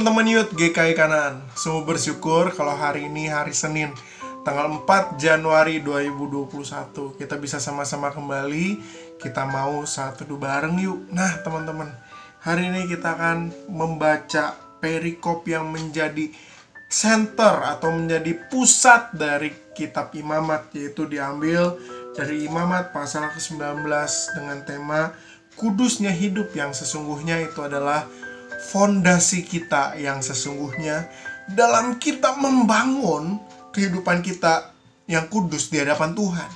teman-teman Youth GKI Kanan, semua bersyukur kalau hari ini hari Senin tanggal 4 Januari 2021 kita bisa sama-sama kembali. Kita mau saat teduh bareng yuk. Nah teman-teman, hari ini kita akan membaca perikop yang menjadi center atau menjadi pusat dari kitab Imamat, yaitu diambil dari Imamat pasal ke-19 dengan tema kudusnya hidup yang sesungguhnya. Itu adalah fondasi kita yang sesungguhnya dalam kita membangun kehidupan kita yang kudus di hadapan Tuhan.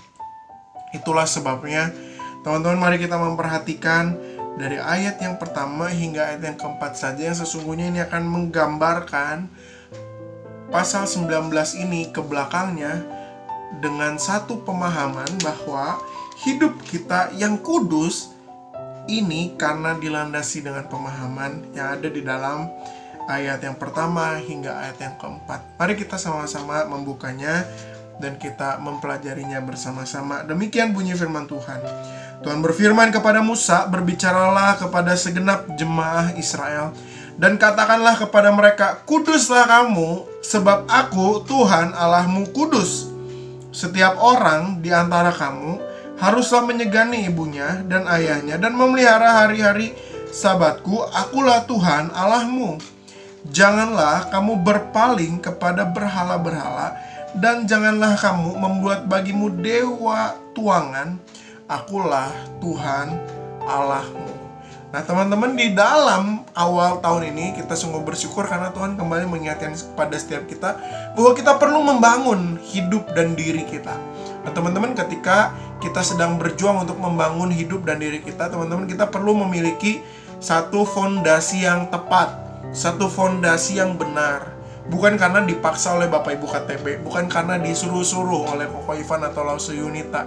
Itulah sebabnya teman-teman, mari kita memperhatikan dari ayat yang pertama hingga ayat yang keempat saja, yang sesungguhnya ini akan menggambarkan pasal 19 ini ke belakangnya dengan satu pemahaman bahwa hidup kita yang kudus ini karena dilandasi dengan pemahaman yang ada di dalam ayat yang pertama hingga ayat yang keempat. Mari kita sama-sama membukanya dan kita mempelajarinya bersama-sama. Demikian bunyi firman Tuhan. Tuhan berfirman kepada Musa, berbicaralah kepada segenap jemaah Israel dan katakanlah kepada mereka, kuduslah kamu, sebab aku Tuhan Allahmu kudus. Setiap orang di antara kamu haruslah menyegani ibunya dan ayahnya dan memelihara hari-hari sabatku. Akulah Tuhan Allahmu. Janganlah kamu berpaling kepada berhala-berhala dan janganlah kamu membuat bagimu dewa tuangan. Akulah Tuhan Allahmu. Nah teman-teman, di dalam awal tahun ini kita sungguh bersyukur karena Tuhan kembali mengingatkan kepada setiap kita bahwa kita perlu membangun hidup dan diri kita. Nah teman-teman, ketika kita sedang berjuang untuk membangun hidup dan diri kita, teman-teman, kita perlu memiliki satu fondasi yang tepat, satu fondasi yang benar. Bukan karena dipaksa oleh Bapak Ibu KTB, bukan karena disuruh-suruh oleh Koko Ivan atau Lause Yunita.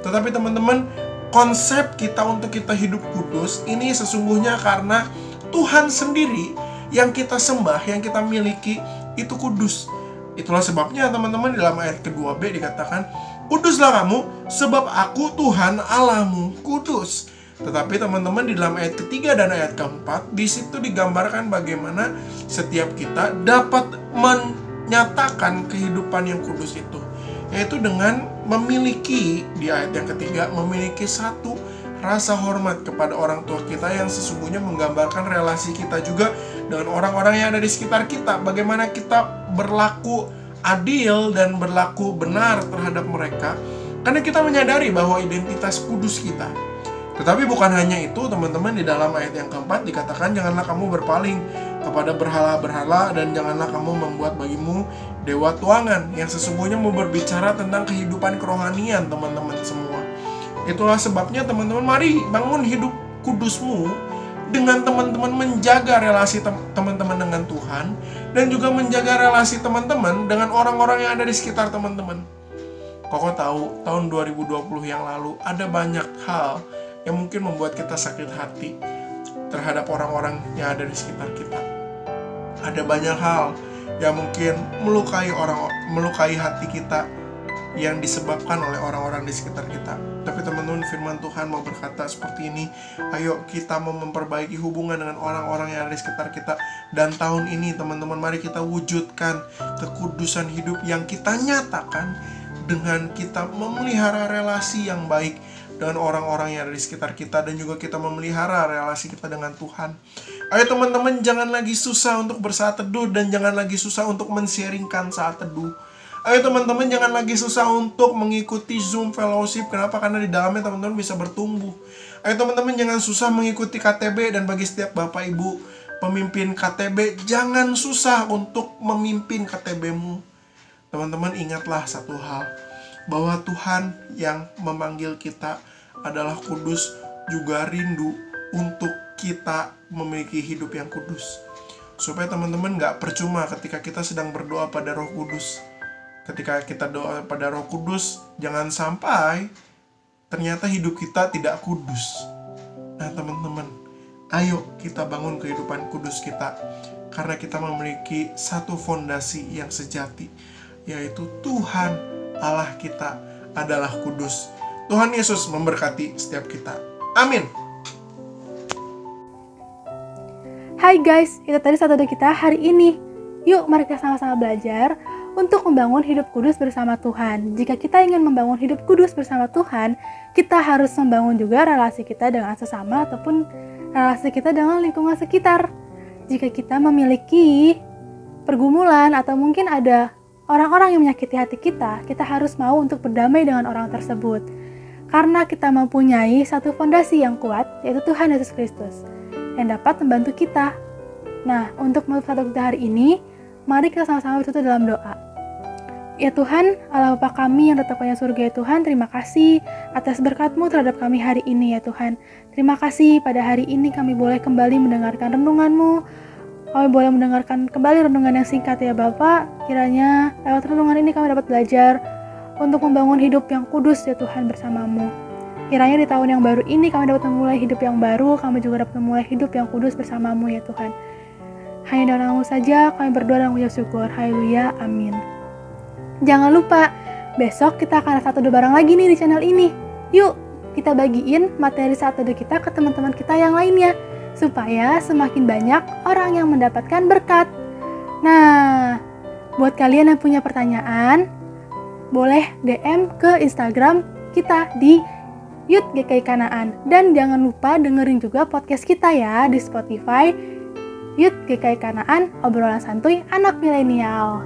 Tetapi teman-teman, konsep kita untuk kita hidup kudus ini sesungguhnya karena Tuhan sendiri yang kita sembah, yang kita miliki itu kudus. Itulah sebabnya teman-teman, di dalam ayat kedua B dikatakan, kuduslah kamu sebab aku Tuhan Allahmu kudus. Tetapi teman-teman, di dalam ayat ketiga dan ayat keempat, di situ digambarkan bagaimana setiap kita dapat menyatakan kehidupan yang kudus itu, yaitu dengan memiliki, di ayat yang ketiga, memiliki satu rasa hormat kepada orang tua kita yang sesungguhnya menggambarkan relasi kita juga dengan orang-orang yang ada di sekitar kita. Bagaimana kita berlaku adil dan berlaku benar terhadap mereka, karena kita menyadari bahwa identitas kudus kita. Tetapi bukan hanya itu teman-teman, di dalam ayat yang keempat dikatakan, janganlah kamu berpaling kepada berhala-berhala dan janganlah kamu membuat bagimu dewa tuangan, yang sesungguhnya mau berbicara tentang kehidupan kerohanian teman-teman semua. Itulah sebabnya teman-teman, mari bangun hidup kudusmu dengan teman-teman menjaga relasi teman-teman dengan Tuhan dan juga menjaga relasi teman-teman dengan orang-orang yang ada di sekitar teman-teman. Koko tahu tahun 2020 yang lalu ada banyak hal yang mungkin membuat kita sakit hati terhadap orang-orang yang ada di sekitar kita. Ada banyak hal yang mungkin melukai hati kita yang disebabkan oleh orang-orang di sekitar kita. Tapi teman-teman, firman Tuhan mau berkata seperti ini, ayo kita mau memperbaiki hubungan dengan orang-orang yang ada di sekitar kita. Dan tahun ini teman-teman, mari kita wujudkan kekudusan hidup yang kita nyatakan dengan kita memelihara relasi yang baik dengan orang-orang yang ada di sekitar kita, dan juga kita memelihara relasi kita dengan Tuhan. Ayo teman-teman, jangan lagi susah untuk bersaat teduh dan jangan lagi susah untuk men-sharingkan saat teduh. Ayo teman-teman, jangan lagi susah untuk mengikuti Zoom Fellowship. Kenapa? Karena di dalamnya teman-teman bisa bertumbuh. Ayo teman-teman, jangan susah mengikuti KTB, dan bagi setiap Bapak Ibu pemimpin KTB, jangan susah untuk memimpin KTB-mu. Teman-teman, ingatlah satu hal, bahwa Tuhan yang memanggil kita adalah kudus, juga rindu untuk kita memiliki hidup yang kudus. Supaya teman-teman gak percuma ketika kita sedang berdoa pada Roh Kudus. Ketika kita doa pada Roh Kudus, jangan sampai ternyata hidup kita tidak kudus. Nah teman-teman, ayo kita bangun kehidupan kudus kita, karena kita memiliki satu fondasi yang sejati, yaitu Tuhan Allah kita adalah kudus. Tuhan Yesus memberkati setiap kita. Amin. Hai guys, itu tadi satu kita hari ini. Yuk mari kita sama-sama belajar untuk membangun hidup kudus bersama Tuhan. Jika kita ingin membangun hidup kudus bersama Tuhan, kita harus membangun juga relasi kita dengan sesama ataupun relasi kita dengan lingkungan sekitar. Jika kita memiliki pergumulan atau mungkin ada orang-orang yang menyakiti hati kita, kita harus mau untuk berdamai dengan orang tersebut. Karena kita mempunyai satu fondasi yang kuat, yaitu Tuhan Yesus Kristus, yang dapat membantu kita. Nah, untuk menutup satu kita hari ini, mari kita sama-sama bersatu dalam doa. Ya Tuhan, Allah Bapa kami yang tetap di surga ya Tuhan, terima kasih atas berkat-Mu terhadap kami hari ini ya Tuhan. Terima kasih pada hari ini kami boleh kembali mendengarkan renungan-Mu. Kami boleh mendengarkan kembali renungan yang singkat ya Bapa. Kiranya lewat renungan ini kami dapat belajar untuk membangun hidup yang kudus ya Tuhan bersama-Mu. Kiranya di tahun yang baru ini kami dapat memulai hidup yang baru, kami juga dapat memulai hidup yang kudus bersama-Mu ya Tuhan. Hanya dalam Nama-Mu saja kami berdoa dan mengucap syukur. Haleluya, amin. Jangan lupa, besok kita akan ada satu doa bareng lagi nih di channel ini. Yuk, kita bagiin materi satu doa kita ke teman-teman kita yang lainnya, supaya semakin banyak orang yang mendapatkan berkat. Nah, buat kalian yang punya pertanyaan, boleh DM ke Instagram kita di Youth GKI Kanaan. Dan jangan lupa dengerin juga podcast kita ya di Spotify, Youth GKI Kanaan, obrolan santuy anak milenial.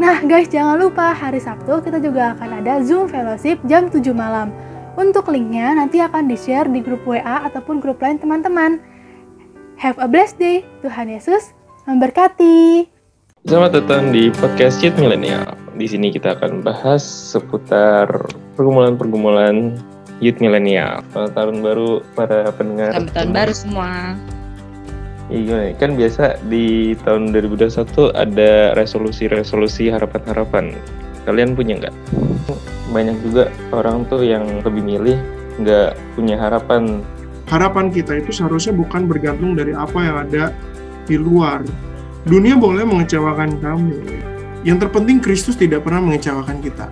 Nah guys, jangan lupa hari Sabtu kita juga akan ada Zoom Fellowship jam 7 malam. Untuk linknya nanti akan di-share di grup WA ataupun grup lain teman-teman. Have a blessed day. Tuhan Yesus memberkati. Selamat datang di podcast Youth Milenial. Di sini kita akan bahas seputar pergumulan-pergumulan Youth Milenial. Selamat tahun baru para pendengar. Selamat tahun baru semua. Iya, kan biasa di tahun 2021 ada resolusi-resolusi harapan-harapan. Kalian punya nggak? Banyak juga orang tuh yang lebih milih nggak punya harapan. Harapan kita itu seharusnya bukan bergantung dari apa yang ada di luar. Dunia boleh mengecewakan kamu. Yang terpenting Kristus tidak pernah mengecewakan kita.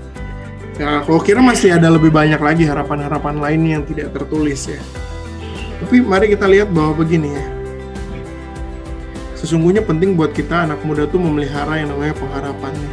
Ya, kalau kira masih ada lebih banyak lagi harapan-harapan lain yang tidak tertulis ya. Tapi mari kita lihat bahwa begini ya. Sesungguhnya penting buat kita anak muda tuh memelihara yang namanya pengharapannya.